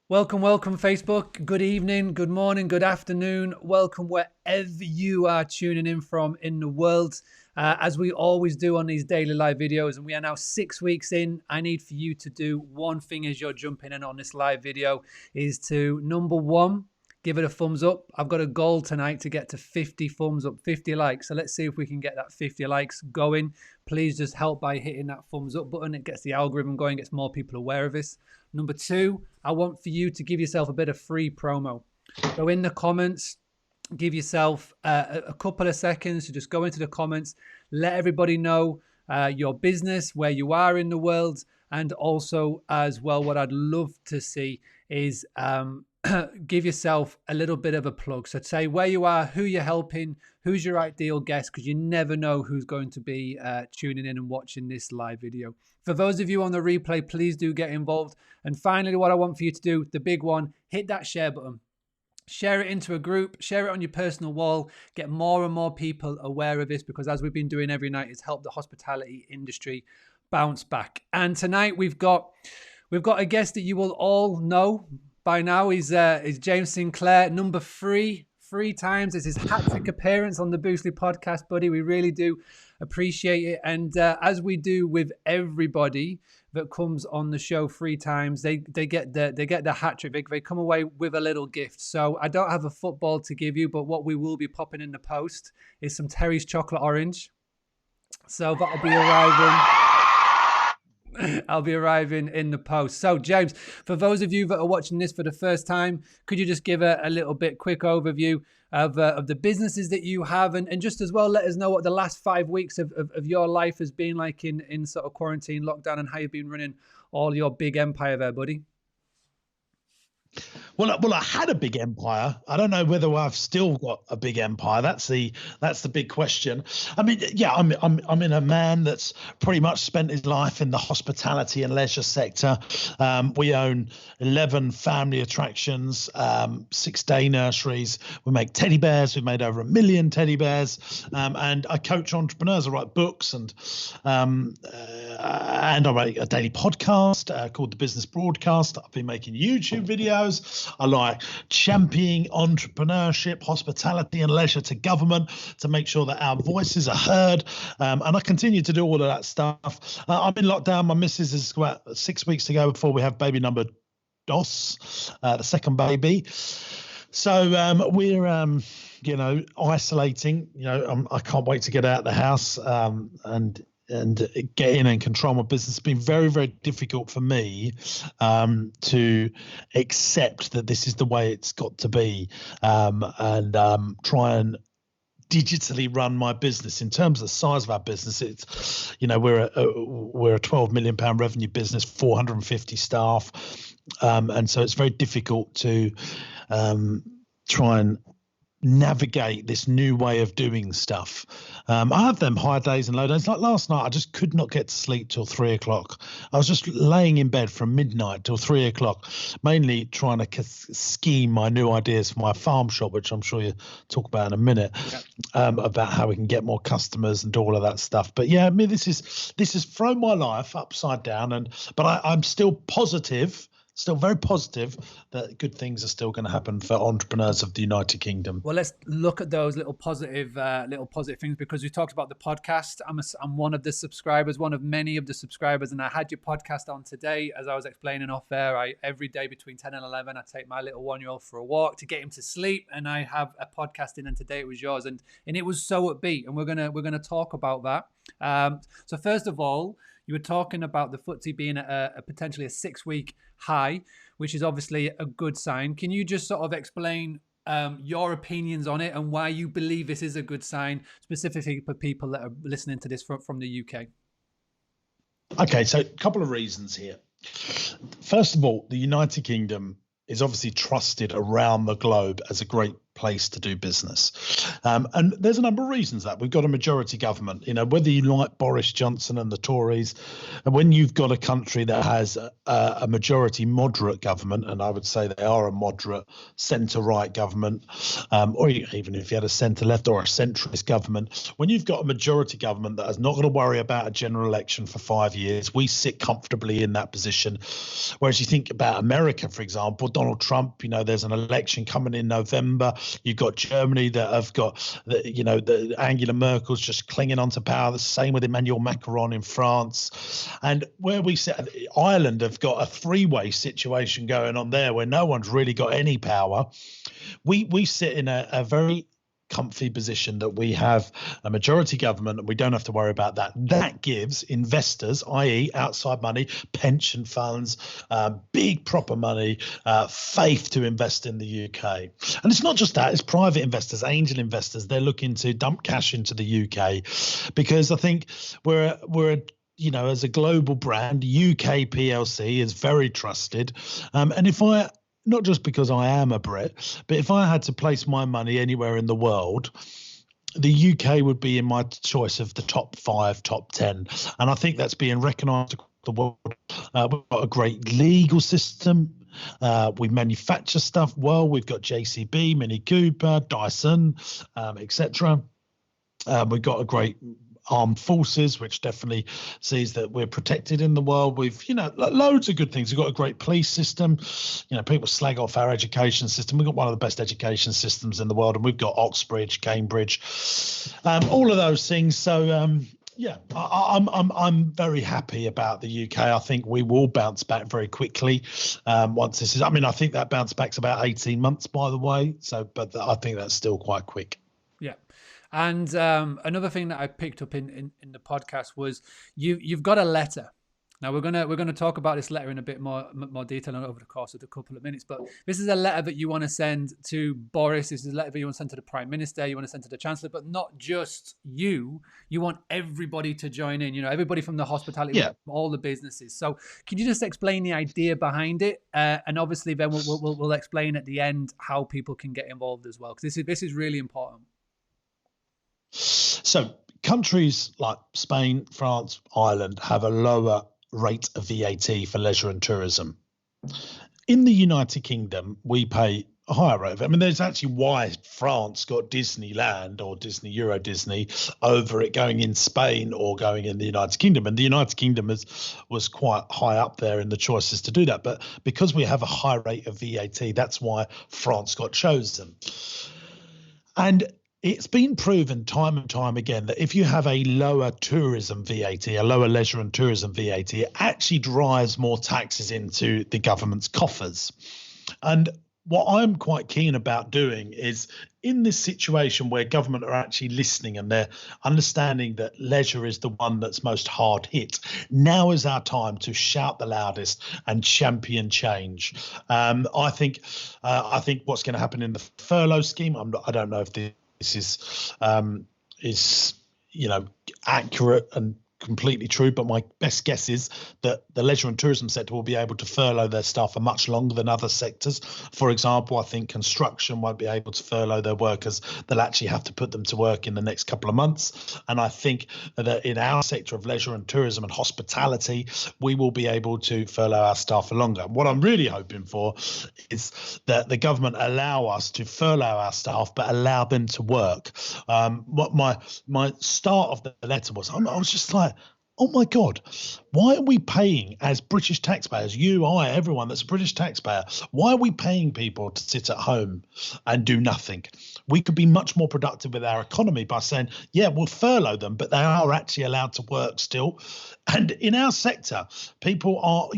Welcome, welcome, Facebook. Good evening, good morning, good afternoon. Welcome wherever you are tuning in from in the world. As we always do on these daily live videos, and we are now 6 weeks in, I need for you to do one thing as you're jumping in on this live video is to, number one, give it a thumbs up. I've got a goal tonight to get to 50 thumbs up, 50 likes. So let's see if we can get that 50 likes going. Please just help by hitting that thumbs up button. It gets the algorithm going, gets more people aware of this. Number two, I want for you to give yourself a bit of free promo. So in the comments, give yourself a couple of seconds to just go into the comments, let everybody know your business, where you are in the world, and also as well, what I'd love to see is give yourself a little bit of a plug. So say where you are, who you're helping, who's your ideal guest, because you never know who's going to be tuning in and watching this live video. For those of you on the replay, please do get involved. And finally, what I want for you to do, the big one, hit that share button. Share it into a group, share it on your personal wall, get more and more people aware of this, because as we've been doing every night, it's helped the hospitality industry bounce back. And tonight we've got a guest that you will all know by now. Is James Sinclair, number three times. It's his hat-trick appearance on the Boostly podcast, buddy. We really do appreciate it. And as we do with everybody that comes on the show 3 times, they get the hat-trick. They come away with a little gift. So I don't have a football to give you, but what we will be popping in the post is some Terry's chocolate orange. So that'll be arriving. I'll be arriving in the post. So, James, for those of you that are watching this for the first time, could you just give a little bit quick overview of the businesses that you have, and just as well let us know what the last 5 weeks of your life has been like in sort of quarantine, lockdown, and how you've been running all your big empire there, buddy? Well, I had a big empire. I don't know whether I've still got a big empire. That's the big question. I mean, yeah, I'm in a man that's pretty much spent his life in the hospitality and leisure sector. We own 11 family attractions, 6 day nurseries. We make teddy bears. We've made over 1 million teddy bears. And I coach entrepreneurs. I write books and I write a daily podcast called The Business Broadcast. I've been making YouTube videos. I like championing entrepreneurship, hospitality and leisure to government to make sure that our voices are heard. And I continue to do all of that stuff. I'm in lockdown. My missus is about 6 weeks to go before we have baby number dos, the second baby. So we're, isolating. I can't wait to get out of the house and get in and control my business. It's been very, very difficult for me to accept that this is the way it's got to be, and try and digitally run my business. In terms of the size of our business, it's, we're a 12 million pound revenue business, 450 staff, and so it's very difficult to try and navigate this new way of doing stuff. I have them high days and low days. Like last night, I just could not get to sleep till 3 o'clock. I was just laying in bed from midnight till 3 o'clock, mainly trying to scheme my new ideas for my farm shop, which I'm sure you talk about in a minute, about how we can get more customers and do all of that stuff. But yeah, I mean, this has thrown my life upside down, but I'm still positive. Still very positive that good things are still going to happen for entrepreneurs of the United Kingdom. Well, let's look at those little positive things, because we talked about the podcast. I'm one of the subscribers, one of many of the subscribers, and I had your podcast on today. As I was explaining off air, every day between 10 and 11, I take my little 1-year-old for a walk to get him to sleep, and I have a podcast in, and today it was yours, and it was so upbeat, and we're gonna talk about that. So first of all, you were talking about the FTSE being a potentially a 6-week high, which is obviously a good sign. Can you just sort of explain your opinions on it and why you believe this is a good sign, specifically for people that are listening to this from the UK? Okay, so a couple of reasons here. First of all, the United Kingdom is obviously trusted around the globe as a great place to do business. And there's a number of reasons that we've got a majority government, whether you like Boris Johnson and the Tories, and when you've got a country that has a majority moderate government, and I would say they are a moderate centre-right government, or even if you had a centre-left or a centrist government, when you've got a majority government that is not going to worry about a general election for 5 years, we sit comfortably in that position. Whereas you think about America, for example, Donald Trump, there's an election coming in November. You've got Germany that have got, the Angela Merkel's just clinging onto power. The same with Emmanuel Macron in France. And where we sit, Ireland have got a three-way situation going on there where no one's really got any power. We sit in a very comfy position that we have a majority government and we don't have to worry about that. That gives investors, i.e. outside money, pension funds, big proper money, faith to invest in the UK. And it's not just that, it's private investors, angel investors. They're looking to dump cash into the UK because I think we're as a global brand, UK PLC is very trusted. And if not just because I am a Brit, but if I had to place my money anywhere in the world, the UK would be in my choice of the top 5, top 10. And I think that's being recognised across the world. We've got a great legal system. We manufacture stuff well. We've got JCB, Mini Cooper, Dyson, etc. We've got a great armed forces, which definitely sees that we're protected in the world. We've, loads of good things. We've got a great police system. People slag off our education system. We've got one of the best education systems in the world, and we've got Oxbridge, Cambridge, all of those things. So, I'm very happy about the UK. I think we will bounce back very quickly once this is. I think that bounce back's about 18 months, by the way. So, but I think that's still quite quick. Yeah. And another thing that I picked up in the podcast was you've got a letter. Now we're gonna talk about this letter in a bit more detail over the course of a couple of minutes. But this is a letter that you want to send to Boris. This is a letter that you want to send to the Prime Minister. You want to send to the Chancellor, but not just you. You want everybody to join in. Everybody from the hospitality, all the businesses. So can you just explain the idea behind it? And obviously, then we'll explain at the end how people can get involved as well, because this is really important. So countries like Spain, France, Ireland have a lower rate of VAT for leisure and tourism. In the United Kingdom, we pay a higher rate of it. There's actually why France got Disneyland or Disney Euro Disney over it going in Spain or going in the United Kingdom. And the United Kingdom was quite high up there in the choices to do that. But because we have a high rate of VAT, that's why France got chosen. And it's been proven time and time again that if you have a lower tourism VAT, a lower leisure and tourism VAT, it actually drives more taxes into the government's coffers. And what I'm quite keen about doing is, in this situation where government are actually listening and they're understanding that leisure is the one that's most hard hit, now is our time to shout the loudest and champion change. I think what's going to happen in the furlough scheme, I don't know if this is accurate and completely true, but my best guess is that the leisure and tourism sector will be able to furlough their staff for much longer than other sectors. For example, I think construction won't be able to furlough their workers. They'll actually have to put them to work in the next couple of months. And I think that in our sector of leisure and tourism and hospitality, we will be able to furlough our staff for longer. What I'm really hoping for is that the government allow us to furlough our staff, but allow them to work. What my start of the letter was, I was just like, oh my God, why are we paying as British taxpayers, you, I, everyone that's a British taxpayer, why are we paying people to sit at home and do nothing? We could be much more productive with our economy by saying, yeah, we'll furlough them, but they are actually allowed to work still. And in our sector, people are,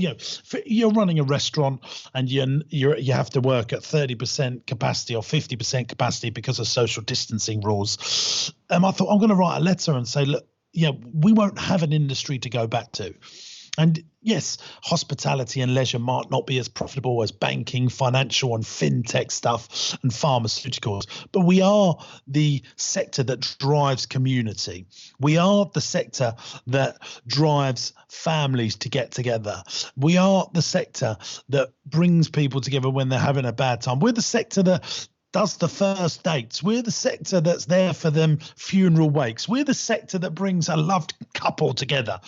you're running a restaurant and you have to work at 30% capacity or 50% capacity because of social distancing rules. I thought, I'm going to write a letter and say, look, we won't have an industry to go back to. And yes, hospitality and leisure might not be as profitable as banking, financial and fintech stuff and pharmaceuticals, but we are the sector that drives community. We are the sector that drives families to get together. We are the sector that brings people together when they're having a bad time. We're the sector that does the first dates. We're the sector that's there for them funeral wakes. We're the sector that brings a loved couple together.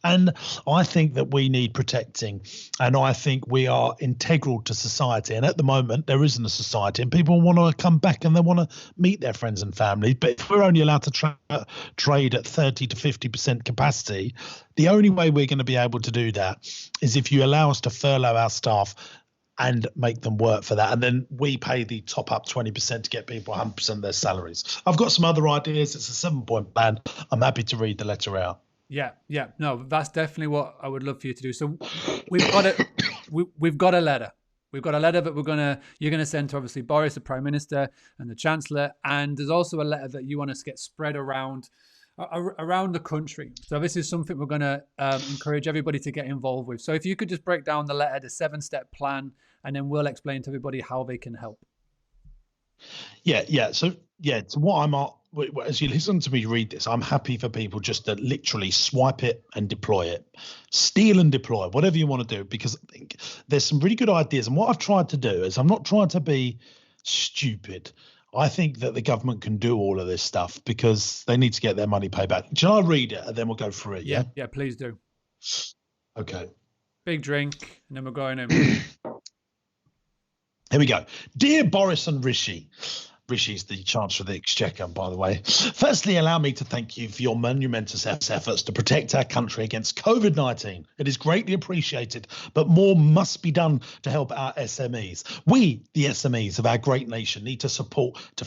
And I think that we need protecting. And I think we are integral to society. And at the moment, there isn't a society. And people want to come back and they want to meet their friends and family. But if we're only allowed to trade at 30 to 50% capacity, the only way we're going to be able to do that is if you allow us to furlough our staff and make them work for that. And then we pay the top up 20% to get people 100% of their salaries. I've got some other ideas. It's a 7-point plan. I'm happy to read the letter out. Yeah. No, that's definitely what I would love for you to do. So we've got it. We've got a letter. We've got a letter that you're gonna send to obviously Boris, the Prime Minister, and the Chancellor. And there's also a letter that you want us to get spread around the country. So this is something we're going to encourage everybody to get involved with. So if you could just break down the letter, the 7-step plan, and then we'll explain to everybody how they can help. Yeah. So what as you listen to me read this, I'm happy for people just to literally swipe it and deploy it, steal and deploy, whatever you want to do, because I think there's some really good ideas. And what I've tried to do is I'm not trying to be stupid. I think that the government can do all of this stuff because they need to get their money paid back. Shall I read it and then we'll go through it? Yeah, please do. Okay. Big drink and then we're going in. Here we go. Dear Boris and Rishi. Rishi's the Chancellor of the Exchequer, by the way. Firstly, allow me to thank you for your monumentous efforts to protect our country against COVID-19. It is greatly appreciated, but more must be done to help our SMEs. We, the SMEs of our great nation, need support to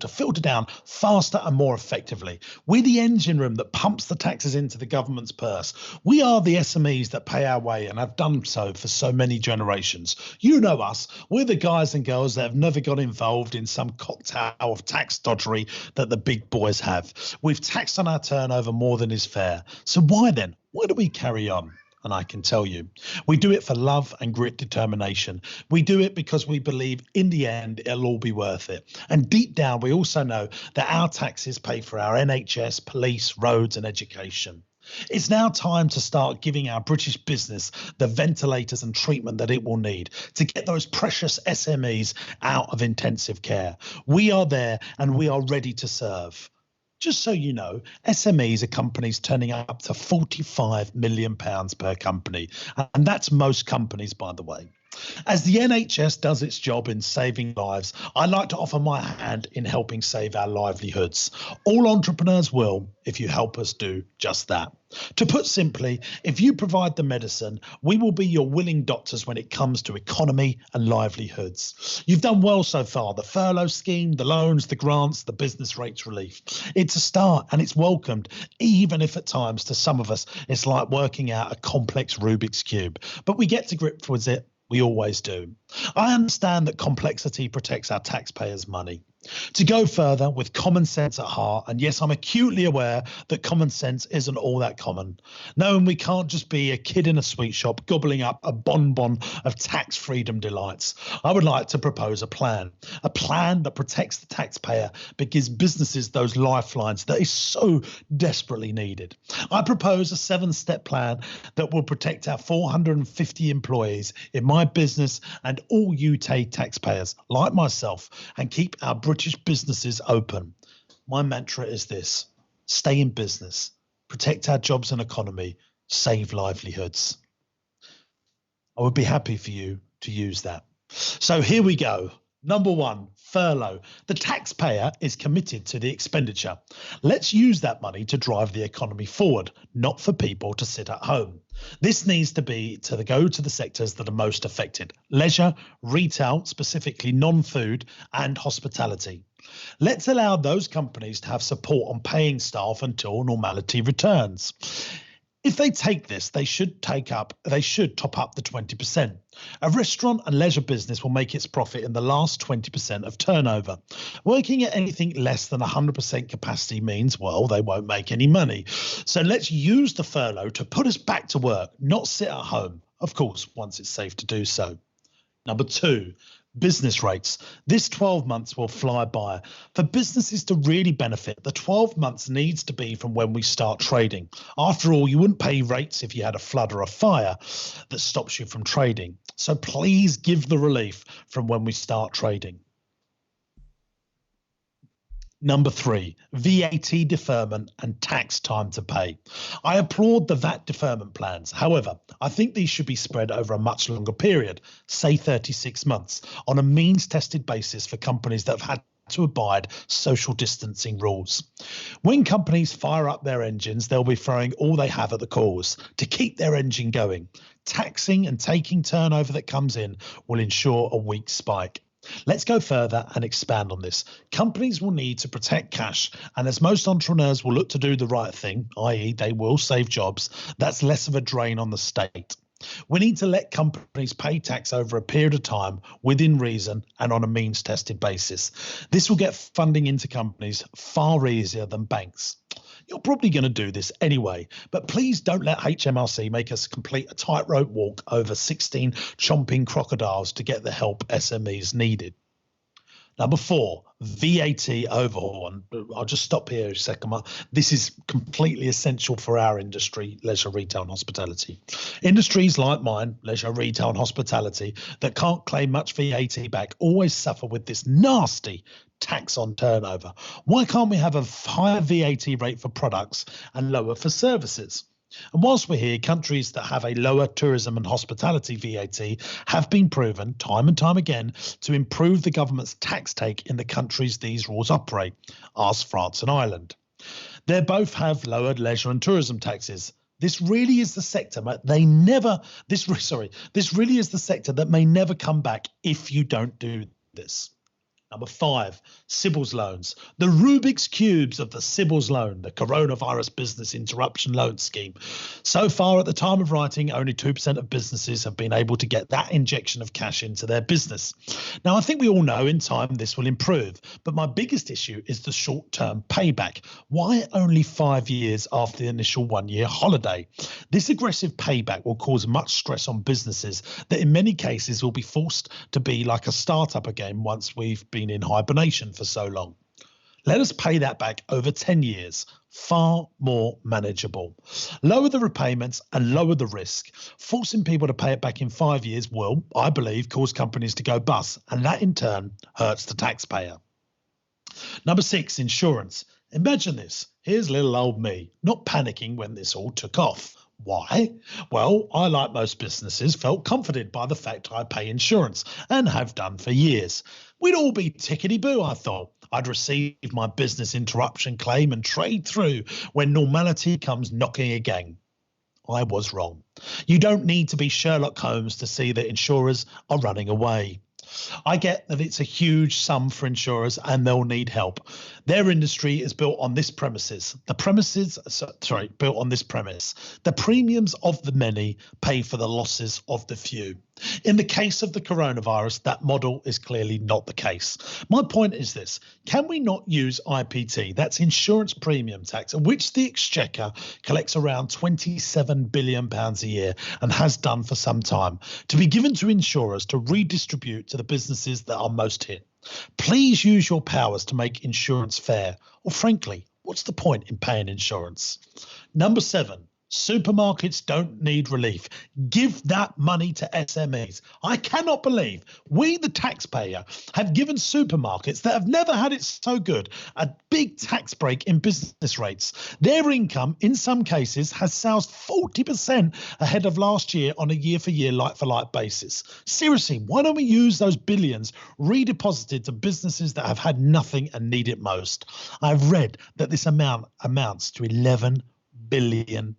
filter down faster and more effectively. We're the engine room that pumps the taxes into the government's purse. We are the SMEs that pay our way and have done so for so many generations. You know us. We're the guys and girls that have never got involved in some cocktail of tax dodgery that the big boys have. We've taxed on our turnover more than is fair. So why then? Why do we carry on? And I can tell you, we do it for love and grit determination. We do it because we believe in the end, it'll all be worth it. And deep down, we also know that our taxes pay for our NHS, police, roads and education. It's now time to start giving our British business the ventilators and treatment that it will need to get those precious SMEs out of intensive care. We are there and we are ready to serve. Just so you know, SMEs are companies turning up to £45 million per company. And that's most companies, by the way. As the NHS does its job in saving lives, I'd like to offer my hand in helping save our livelihoods. All entrepreneurs will, if you help us do just that. To put simply, if you provide the medicine, we will be your willing doctors when it comes to economy and livelihoods. You've done well so far. The furlough scheme, the loans, the grants, the business rates relief. It's a start and it's welcomed, even if at times to some of us it's like working out a complex Rubik's Cube. But we get to grips with it. We always do. I understand that complexity protects our taxpayers' money. To go further with common sense at heart, and yes, I'm acutely aware that common sense isn't all that common. Knowing we can't just be a kid in a sweet shop gobbling up a bonbon of tax freedom delights. I would like to propose a plan that protects the taxpayer but gives businesses those lifelines that is so desperately needed. I propose a 7-step plan that will protect our 450 employees in my business and all UK taxpayers like myself and keep our British businesses open. My mantra is this: stay in business, protect our jobs and economy, save livelihoods. I would be happy for you to use that. So here we go. Number 1, furlough. The taxpayer is committed to the expenditure. Let's use that money to drive the economy forward, not for people to sit at home. This needs to go to the sectors that are most affected: leisure, retail, specifically non-food, and hospitality. Let's allow those companies to have support on paying staff until normality returns. If they take this, they should top up the 20%. A restaurant and leisure business will make its profit in the last 20% of turnover. Working at anything less than 100% capacity means, well, they won't make any money. So let's use the furlough to put us back to work, not sit at home. Of course, once it's safe to do so. Number 2, business rates. This 12 months will fly by. For businesses to really benefit, the 12 months needs to be from when we start trading. After all, you wouldn't pay rates if you had a flood or a fire that stops you from trading. So please give the relief from when we start trading. Number 3, VAT deferment and tax time to pay. I applaud the VAT deferment plans. However, I think these should be spread over a much longer period, say 36 months, on a means-tested basis for companies that have had to abide social distancing rules. When companies fire up their engines, they'll be throwing all they have at the cause to keep their engine going. Taxing and taking turnover that comes in will ensure a weak spike. Let's go further and expand on this. Companies will need to protect cash, and as most entrepreneurs will look to do the right thing, i.e. they will save jobs, that's less of a drain on the state. We need to let companies pay tax over a period of time within reason and on a means-tested basis. This will get funding into companies far easier than banks. You're probably going to do this anyway, but please don't let HMRC make us complete a tightrope walk over 16 chomping crocodiles to get the help SMEs needed. Number 4, VAT overhaul. And I'll just stop here a second. This is completely essential for our industry, leisure, retail and hospitality. Industries like mine, leisure, retail and hospitality, that can't claim much VAT back always suffer with this nasty tax on turnover. Why can't we have a higher VAT rate for products and lower for services? And whilst we're here, countries that have a lower tourism and hospitality VAT have been proven time and time again to improve the government's tax take in the countries these rules operate. Ask France and Ireland. They both have lowered leisure and tourism taxes. This really is the sector that may never come back if you don't do this. Number 5, Sybil's loans. The Rubik's Cubes of the Sybil's loan, the coronavirus business interruption loan scheme. So far, at the time of writing, only 2% of businesses have been able to get that injection of cash into their business. Now, I think we all know in time this will improve, but my biggest issue is the short-term payback. Why only 5 years after the initial 1-year holiday? This aggressive payback will cause much stress on businesses that in many cases will be forced to be like a startup again once we've been in hibernation for so long. Let us pay that back over 10 years, far more manageable. Lower the repayments and lower the risk. Forcing people to pay it back in 5 years will, I believe, cause companies to go bust, and that in turn hurts the taxpayer. Number 6, insurance. Imagine this. Here's little old me, not panicking when this all took off. Why? Well, I, like most businesses, felt comforted by the fact I pay insurance and have done for years. We'd all be tickety-boo, I thought. I'd receive my business interruption claim and trade through when normality comes knocking again. I was wrong. You don't need to be Sherlock Holmes to see that insurers are running away. I get that it's a huge sum for insurers and they'll need help. Their industry is built on this premises. The premiums of the many pay for the losses of the few. In the case of the coronavirus, that model is clearly not the case. My point is this: can we not use IPT, that's insurance premium tax, which the Exchequer collects around £27 billion a year and has done for some time, to be given to insurers to redistribute to the businesses that are most hit? Please use your powers to make insurance fair, or frankly, what's the point in paying insurance? Number 7. Supermarkets don't need relief. Give that money to SMEs. I cannot believe we, the taxpayer, have given supermarkets that have never had it so good a big tax break in business rates. Their income, in some cases, has soused 40% ahead of last year on a year-for-year, like-for-like basis. Seriously, why don't we use those billions redeposited to businesses that have had nothing and need it most? I've read that this amount amounts to £11 billion.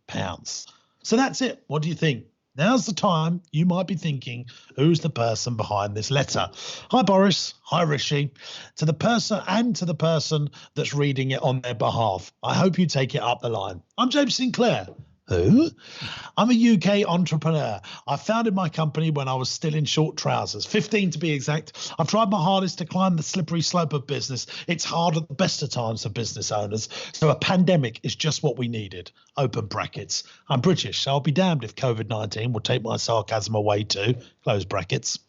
So that's it. What do you think? Now's the time you might be thinking, who's the person behind this letter? Hi, Boris. Hi, Rishi. To the person that's reading it on their behalf, I hope you take it up the line. I'm James Sinclair. Who? I'm a UK entrepreneur. I founded my company when I was still in short trousers, 15 to be exact. I've tried my hardest to climb the slippery slope of business. It's hard at the best of times for business owners. So a pandemic is just what we needed. Open brackets. I'm British, so I'll be damned if COVID-19 will take my sarcasm away too. Close brackets.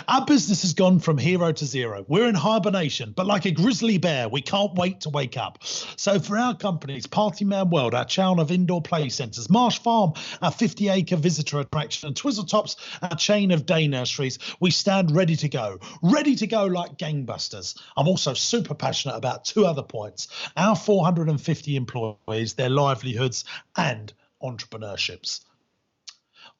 Our business has gone from hero to zero. We're in hibernation, but like a grizzly bear, we can't wait to wake up. So for our companies, Party Man World, our chain of indoor play centres, centres, Marsh Farm, our 50-acre visitor attraction, and Twizzletops, our chain of day nurseries. We stand ready to go like gangbusters. I'm also super passionate about two other points: our 450 employees, their livelihoods, and entrepreneurships.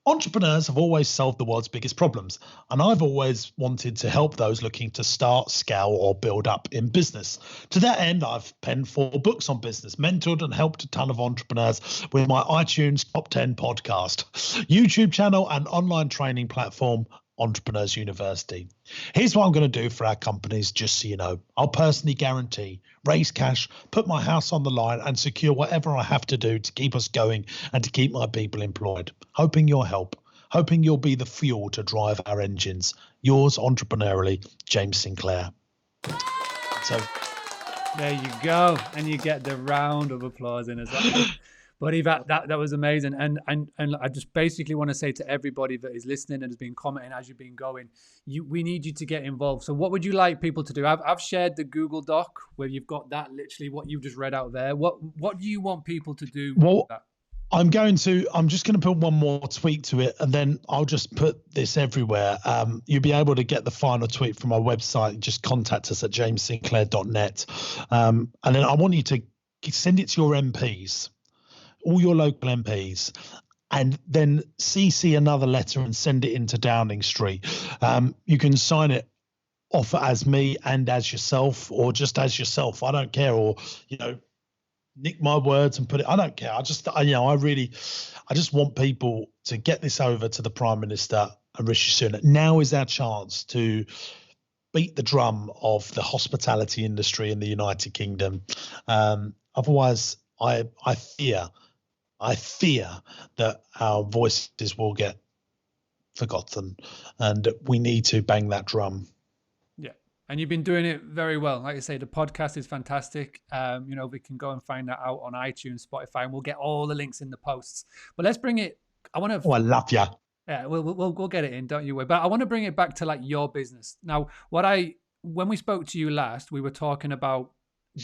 Entrepreneurs have always solved the world's biggest problems, and I've always wanted to help those looking to start, scale, or build up in business. To that end, I've penned 4 books on business, mentored and helped a ton of entrepreneurs with my iTunes Top 10 podcast, YouTube channel, and online training platform, Entrepreneurs University. Here's what I'm going to do for our companies, just so you know. I'll personally guarantee, raise cash, put my house on the line, and secure whatever I have to do to keep us going and to keep my people employed. Hoping you'll help. Hoping you'll be the fuel to drive our engines. Yours entrepreneurially, James Sinclair. So there you go. And you get the round of applause in as well. But that was amazing, and I just basically want to say to everybody that is listening and has been commenting as you've been going, we need you to get involved. So what would you like people to do? I've shared the Google Doc where you've got that, literally what you've just read out there. What do you want people to do? Well, with that? I'm just going to put one more tweet to it, and then I'll just put this everywhere. You'll be able to get the final tweet from our website. Just contact us at jamessinclair.net, and then I want you to send it to your MPs. All your local MPs, and then CC another letter and send it into Downing Street. You can sign it off as me and as yourself, or just as yourself. I don't care. Or, nick my words and put it. I don't care. I just want people to get this over to the Prime Minister and Rishi Sunak. Now is our chance to beat the drum of the hospitality industry in the United Kingdom. Otherwise, I fear that our voices will get forgotten, and we need to bang that drum. Yeah. And you've been doing it very well. Like I say, the podcast is fantastic. We can go and find that out on iTunes, Spotify, and we'll get all the links in the posts. But let's bring it. I love you. Yeah, we'll get it in, don't you worry. But I want to bring it back to like your business. Now, when we spoke to you last, we were talking about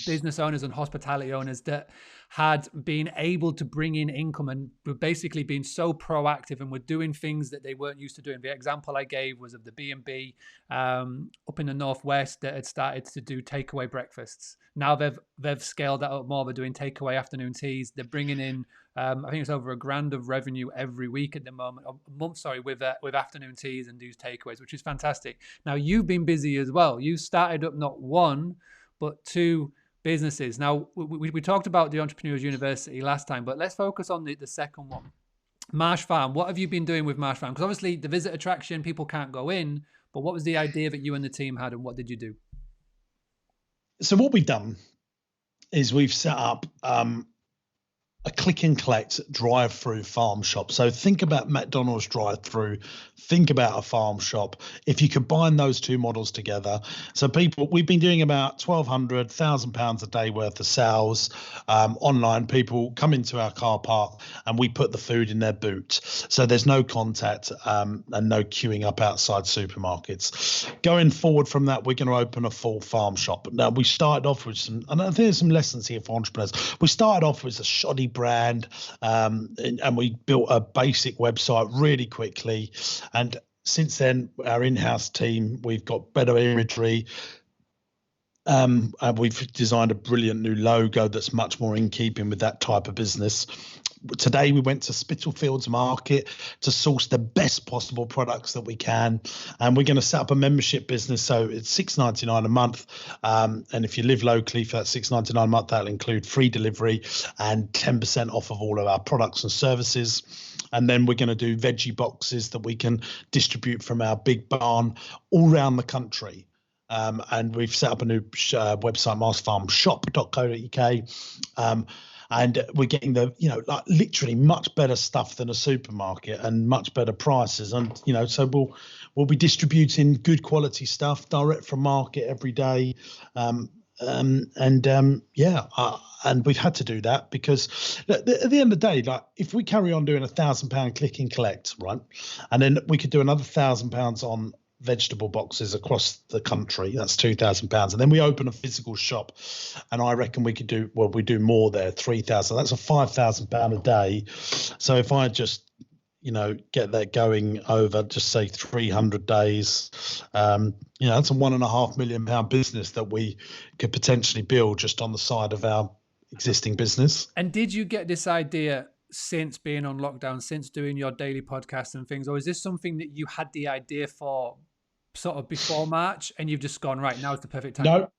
business owners and hospitality owners that had been able to bring in income and were basically being so proactive and were doing things that they weren't used to doing. The example I gave was of the B&B up in the Northwest that had started to do takeaway breakfasts. Now they've scaled that up more. They're doing takeaway afternoon teas. They're bringing in, I think it's over $1,000 of revenue every week at the moment, with afternoon teas and these takeaways, which is fantastic. Now you've been busy as well. You started up not one, but 2 businesses. Now, we talked about the Entrepreneurs University last time, but let's focus on the second one. Marsh Farm. What have you been doing with Marsh Farm? Because obviously the visit attraction, people can't go in, but what was the idea that you and the team had, and what did you do? So what we've done is we've set up a click and collect drive-through farm shop. So think about McDonald's drive-through, think about a farm shop. If you combine those 2 models together, so we've been doing about £1,200 a day worth of sales online. People come into our car park and we put the food in their boot. So there's no contact and no queuing up outside supermarkets. Going forward from that, we're going to open a full farm shop. Now, we started off with and I think there's some lessons here for entrepreneurs. We started off with a shoddy brand, and we built a basic website really quickly. And since then, our in-house team, we've got better imagery. And we've designed a brilliant new logo that's much more in keeping with that type of business. Today, we went to Spitalfields Market to source the best possible products that we can. And we're going to set up a membership business. So it's $6.99 a month. And if you live locally for that $6.99 a month, that'll include free delivery and 10% off of all of our products and services. And then we're going to do veggie boxes that we can distribute from our big barn all around the country. And we've set up a new website, marsfarmshop.co.uk. And we're getting literally much better stuff than a supermarket and much better prices. And, so we'll be distributing good quality stuff direct from market every day. And we've had to do that because at the end of the day, like if we carry on doing £1,000 click and collect, right, and then we could do another £1,000 on vegetable boxes across the country. That's £2,000. And then we open a physical shop, and I reckon we do more there, 3,000. That's a £5,000 a day. So if I just, get that going over, just say 300 days, that's a £1.5 million business that we could potentially build just on the side of our existing business. And did you get this idea since being on lockdown, since doing your daily podcast and things, or is this something that you had the idea for sort of before March and you've just gone, right, now is the perfect time? No.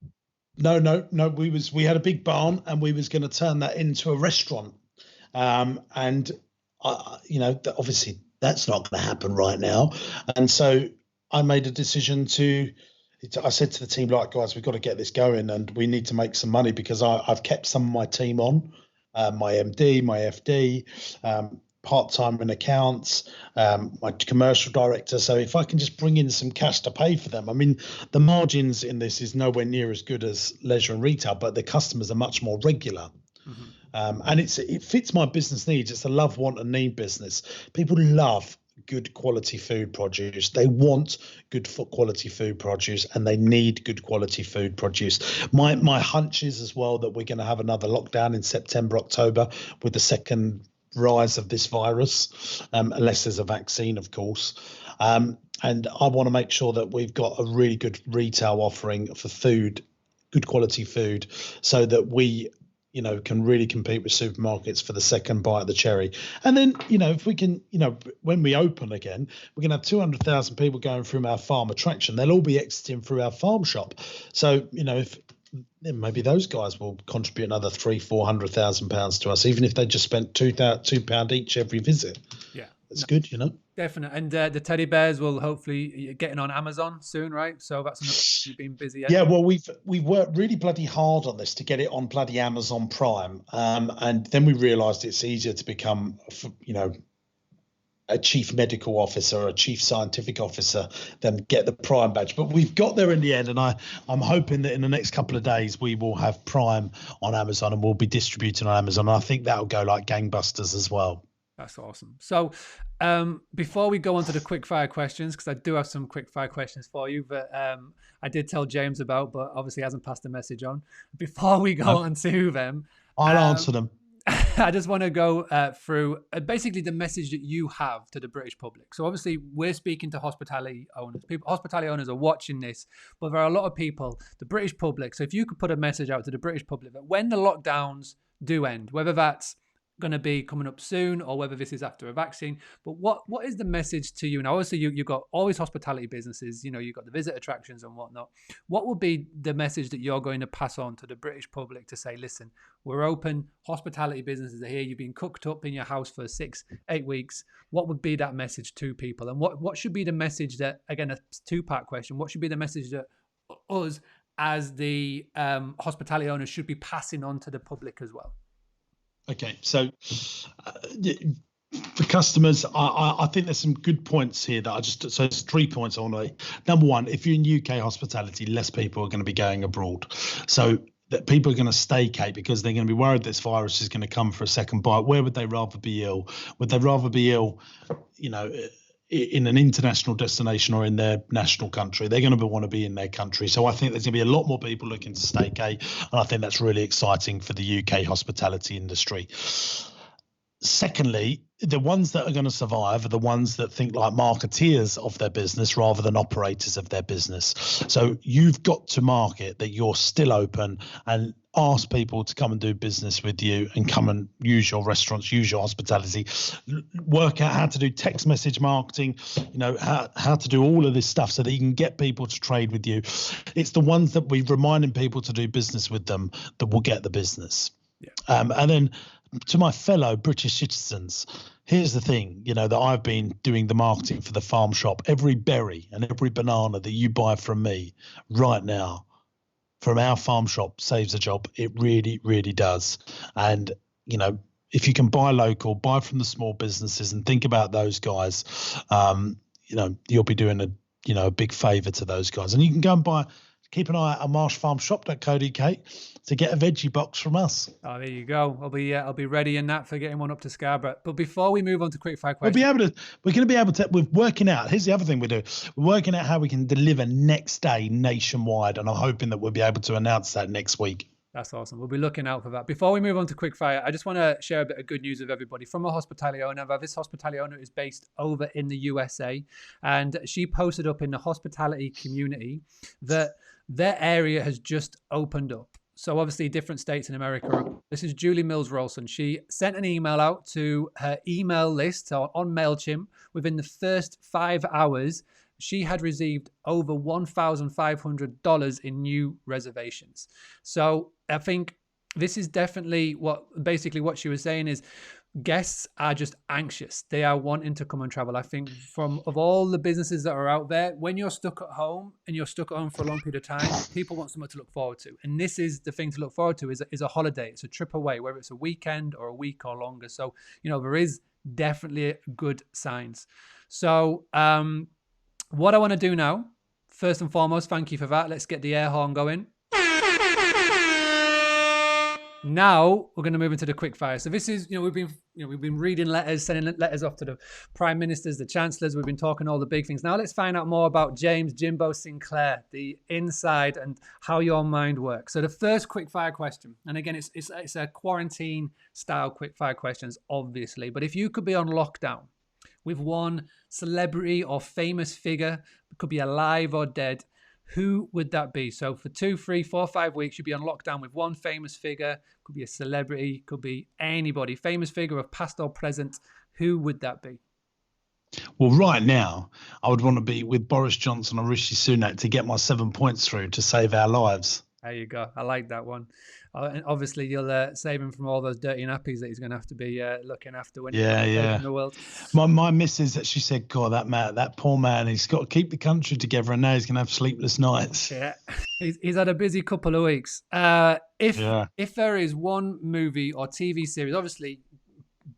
We had a big barn, and we was going to turn that into a restaurant. Obviously that's not going to happen right now. And so I made a decision I said to the team, like, guys, we've got to get this going, and we need to make some money, because I've kept some of my team on, my MD, my FD, part-time in accounts, my commercial director. So if I can just bring in some cash to pay for them, I mean, the margins in this is nowhere near as good as leisure and retail, but the customers are much more regular. Mm-hmm. And it fits my business needs. It's a love, want, and need business. People love good quality food produce. They want good quality food produce, and they need good quality food produce. My hunch is as well that we're going to have another lockdown in September, October, with the second rise of this virus, unless there's a vaccine, of course. And I want to make sure that we've got a really good retail offering for food, good quality food, so that we can really compete with supermarkets for the second bite of the cherry. And then, if we can, when we open again, we're going to have 200,000 people going through our farm attraction. They'll all be exiting through our farm shop. So, then maybe those guys will contribute another £300,000-400,000 to us, even if they just spent £2 each every visit. Yeah. It's good, Definitely. And the teddy bears will hopefully getting on Amazon soon, right? So that's another, you've been busy. Yeah, well, we've worked really bloody hard on this to get it on bloody Amazon Prime. And then we realized it's easier to become, a chief medical officer or a chief scientific officer than get the Prime badge. But we've got there in the end, and I'm hoping that in the next couple of days we will have Prime on Amazon, and we'll be distributing on Amazon. And I think that'll go like gangbusters as well. That's awesome. So before we go on to the quickfire questions, because I do have some quickfire questions for you, but I did tell James about, but obviously hasn't passed the message on. Before we go on to them, I'll answer them. I just want to go through basically the message that you have to the British public. So obviously we're speaking to hospitality owners. Hospitality owners are watching this, but there are a lot of people, the British public. So if you could put a message out to the British public that when the lockdowns do end, whether that's going to be coming up soon or whether this is after a vaccine, but what is the message to you? Now, obviously you've got all these hospitality businesses, you've got the visit attractions and whatnot. What would be the message that you're going to pass on to the British public to say, listen, we're open, hospitality businesses are here, you've been cooked up in your house for 6-8 weeks. What would be that message to people? And what should be the message that, again, a two-part question, what should be the message that us as the hospitality owners should be passing on to the public as well? Okay, so for customers, I think there's some good points here so there's 3 points I want to make. Number one, if you're in UK hospitality, less people are going to be going abroad. So that people are going to staycate because they're going to be worried this virus is going to come for a second bite. Where would they rather be ill? Would they rather be ill, in an international destination or in their national country? They're going to want to be in their country. So I think there's going to be a lot more people looking to staycate, and I think that's really exciting for the UK hospitality industry. Secondly, the ones that are going to survive are the ones that think like marketeers of their business rather than operators of their business. So you've got to market that you're still open and ask people to come and do business with you and come and use your restaurants, use your hospitality, work out how to do text message marketing, how to do all of this stuff so that you can get people to trade with you. It's the ones that we're reminding people to do business with them that will get the business. Yeah. And then to my fellow British citizens, here's the thing, that I've been doing the marketing for the farm shop. Every berry and every banana that you buy from me right now, from our farm shop, saves a job. It really, really does. And, if you can buy local, buy from the small businesses and think about those guys, you'll be doing a big favor to those guys. And you can go and buy keep an eye out on marshfarmshop.co.uk to get a veggie box from us. Oh, there you go. I'll be ready in that for getting one up to Scarborough. But before we move on to quickfire questions, we're going to be able to. We're working out. Here's the other thing we do. We're working out how we can deliver next day nationwide, and I'm hoping that we'll be able to announce that next week. That's awesome. We'll be looking out for that. Before we move on to quickfire, I just want to share a bit of good news with everybody from a hospitality owner. This hospitality owner is based over in the USA, and she posted up in the hospitality community that their area has just opened up. So obviously different states in America. This is Julie Mills-Rolson. She sent an email out to her email list on MailChimp. Within the first 5 hours, she had received over $1,500 in new reservations. So I think this is definitely what she was saying is guests are just anxious. They are wanting to come and travel. I think of all the businesses that are out there, when you're stuck at home and you're stuck at home for a long period of time, people want something to look forward to. And this is the thing to look forward to is a holiday. It's a trip away, whether it's a weekend or a week or longer. So, there is definitely good signs. So, what I want to do now, first and foremost, thank you for that. Let's get the air horn going. Now we're going to move into the quickfire. So this is, we've been reading letters, sending letters off to the prime ministers, the chancellors. We've been talking all the big things. Now let's find out more about James Jimbo Sinclair, the inside and how your mind works. So the first quickfire question, and again, it's a quarantine style quickfire questions, obviously. But if you could be on lockdown with one celebrity or famous figure, it could be alive or dead, who would that be? So for 2, 3, 4, 5 weeks, you'd be on lockdown with one famous figure. Could be a celebrity, could be anybody. Famous figure of past or present. Who would that be? Well, right now, I would want to be with Boris Johnson or Rishi Sunak to get my 7 points through to save our lives. There you go. I like that one. And obviously, you'll save him from all those dirty nappies that he's going to have to be looking after when he's in the world. My missus, she said, God, that poor man, he's got to keep the country together, and now he's going to have sleepless nights. Yeah, he's had a busy couple of weeks. If there is one movie or TV series, obviously,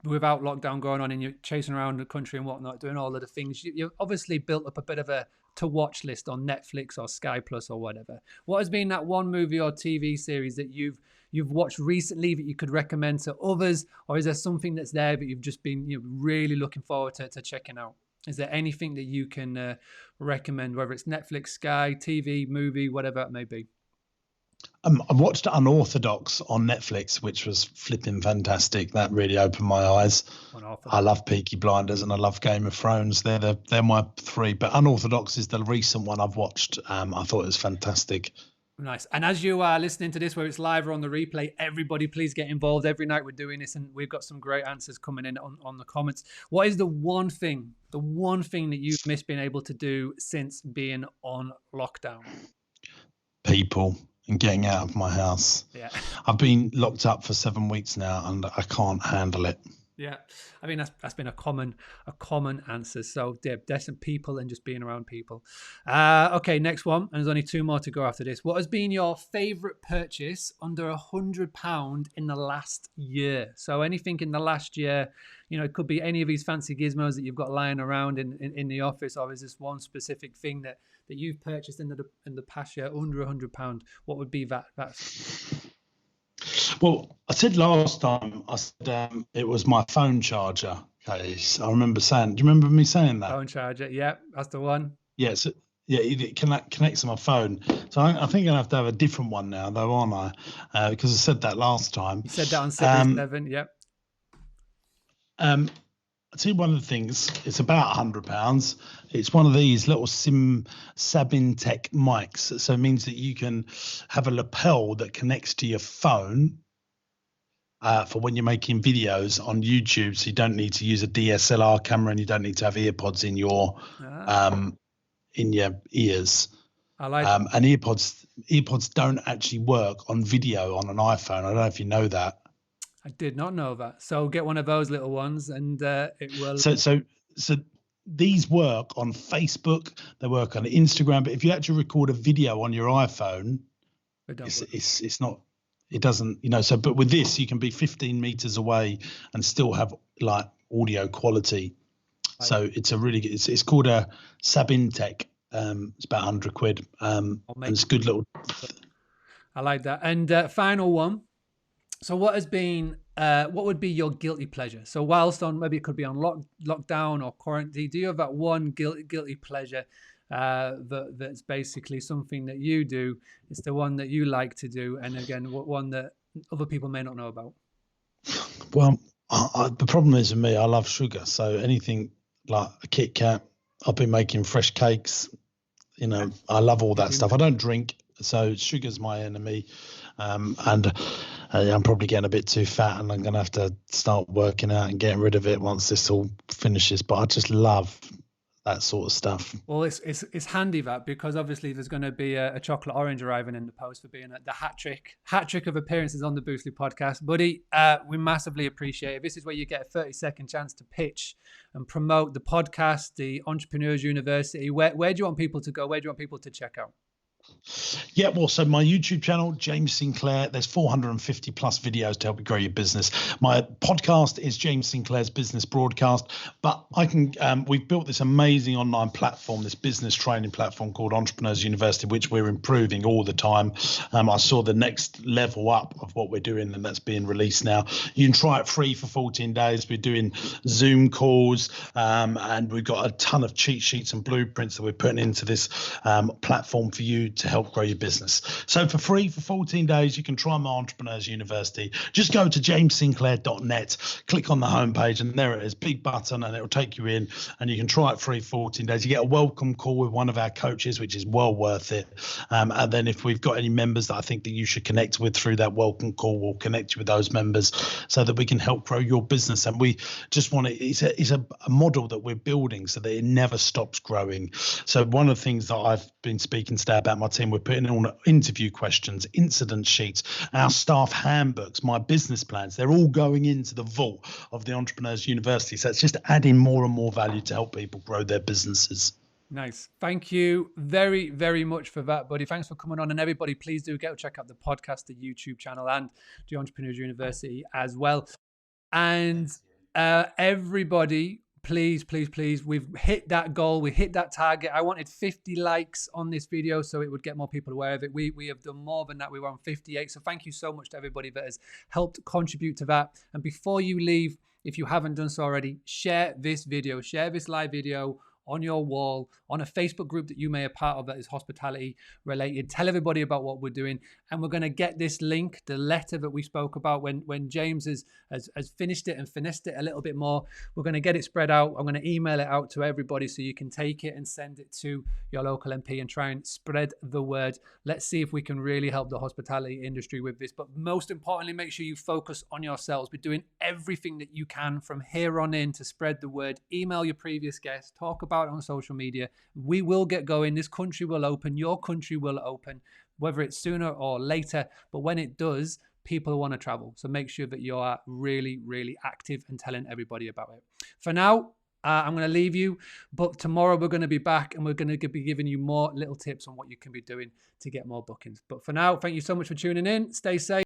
without lockdown going on and you're chasing around the country and whatnot, doing all of the things, you've obviously built up a bit of a to-watch list on Netflix or Sky Plus or whatever. What has been that one movie or TV series that you've watched recently that you could recommend to others, or is there something that's there that you've just been really looking forward to checking out? Is there anything that you can recommend, whether it's Netflix, Sky, TV, movie, whatever it may be? I watched Unorthodox on Netflix, which was flipping fantastic. That really opened my eyes. I love Peaky Blinders and I love Game of Thrones. They're my 3, but Unorthodox is the recent one I've watched. I thought it was fantastic. Nice. And as you are listening to this, whether it's live or on the replay, everybody please get involved. Every night we're doing this and we've got some great answers coming in on the comments. What is the one thing that you've missed being able to do since being on lockdown? People. And getting out of my house. Yeah. I've been locked up for 7 weeks now and I can't handle it. Yeah. I mean, that's been a common answer. So there's some people and just being around people. Okay, next one. And there's only 2 more to go after this. What has been your favorite purchase under £100 in the last year? So anything in the last year, it could be any of these fancy gizmos that you've got lying around in the office, or is this one specific thing that you've purchased in the past year under £100? What would be that? Well, I said last time, it was my phone charger case. I remember saying, do you remember me saying that? Phone charger, yeah, that's the one. Yeah, so, it connects to my phone. So I think I'm going to have a different one now, though, aren't I? Because I said that last time. You said that on 77, yep. I'll tell you one of the things, it's about £100. It's one of these little Sabin Tech mics. So it means that you can have a lapel that connects to your phone for when you're making videos on YouTube. So you don't need to use a DSLR camera and you don't need to have earpods in your ears. I like and earpods don't actually work on video on an iPhone. I don't know if you know that. I did not know that. So get one of those little ones and it will. So these work on Facebook. They work on Instagram. But if you actually record a video on your iPhone, it's not. It doesn't. So but with this, you can be 15 meters away and still have like audio quality. So it's a really good. It's called a Sabin Tech It's about 100 quid. And it's a good little. I like that. And final one. So what would be your guilty pleasure? So whilst on, maybe it could be on lockdown or quarantine, do you have that one guilty pleasure that's basically something that you do? It's the one that you like to do, and again, one that other people may not know about. Well, the problem is with me, I love sugar. So anything like a Kit Kat, I've been making fresh cakes. You know, I love all that stuff. I don't drink, so sugar's my enemy. And I'm probably getting a bit too fat, and I'm going to have to start working out and getting rid of it once this all finishes. But I just love that sort of stuff. Well, it's handy that, because obviously there's going to be a chocolate orange arriving in the post for being the hat trick of appearances on the Boostly podcast. Buddy, we massively appreciate it. This is where you get a 30-second chance to pitch and promote the podcast, the Entrepreneurs University. Where do you want people to go? Where do you want people to check out? Yeah, well, so my YouTube channel, James Sinclair, there's 450 plus videos to help you grow your business. My podcast is James Sinclair's Business Broadcast, but we've built this amazing online platform, this business training platform called Entrepreneurs University, which we're improving all the time. I saw the next level up of what we're doing, and that's being released now. You can try it free for 14 days. We're doing Zoom calls, and we've got a ton of cheat sheets and blueprints that we're putting into this platform for you to help grow your business. So for free for 14 days, you can try my Entrepreneurs University. Just go to jamessinclair.net, click on the homepage, and there it is, big button, and it will take you in, and you can try it free 14 days. You get a welcome call with one of our coaches, which is well worth it. And then if we've got any members that I think that you should connect with through that welcome call, we'll connect you with those members so that we can help grow your business. And we just want to, it's a model that we're building so that it never stops growing. So one of the things that I've been speaking today about my team, we're putting on interview questions, incident sheets, our staff handbooks, my business plans. They're all going into the vault of the Entrepreneurs University. So it's just adding more and more value to help people grow their businesses. Nice. Thank you very, very much for that, buddy. Thanks for coming on. And everybody, please do go check out the podcast, the YouTube channel, and the Entrepreneurs University as well. And everybody, please, we've hit that goal. We hit that target. I wanted 50 likes on this video so it would get more people aware of it. We have done more than that. We were on 58. So thank you so much to everybody that has helped contribute to that. And before you leave, if you haven't done so already, share this video, share this live video on your wall, on a Facebook group that you may be a part of that is hospitality related. Tell everybody about what we're doing. And we're going to get this link, the letter that we spoke about when James has finished it and finessed it a little bit more. We're going to get it spread out. I'm going to email it out to everybody so you can take it and send it to your local MP and try and spread the word. Let's see if we can really help the hospitality industry with this. But most importantly, make sure you focus on yourselves. We're doing everything that you can from here on in to spread the word. Email your previous guests, talk about it on social media. We will get going. This country will open. Your country will open, whether it's sooner or later. But when it does, people want to travel. So make sure that you are really, really active and telling everybody about it. For now, I'm going to leave you, but tomorrow we're going to be back and we're going to be giving you more little tips on what you can be doing to get more bookings. But for now, thank you so much for tuning in. Stay safe.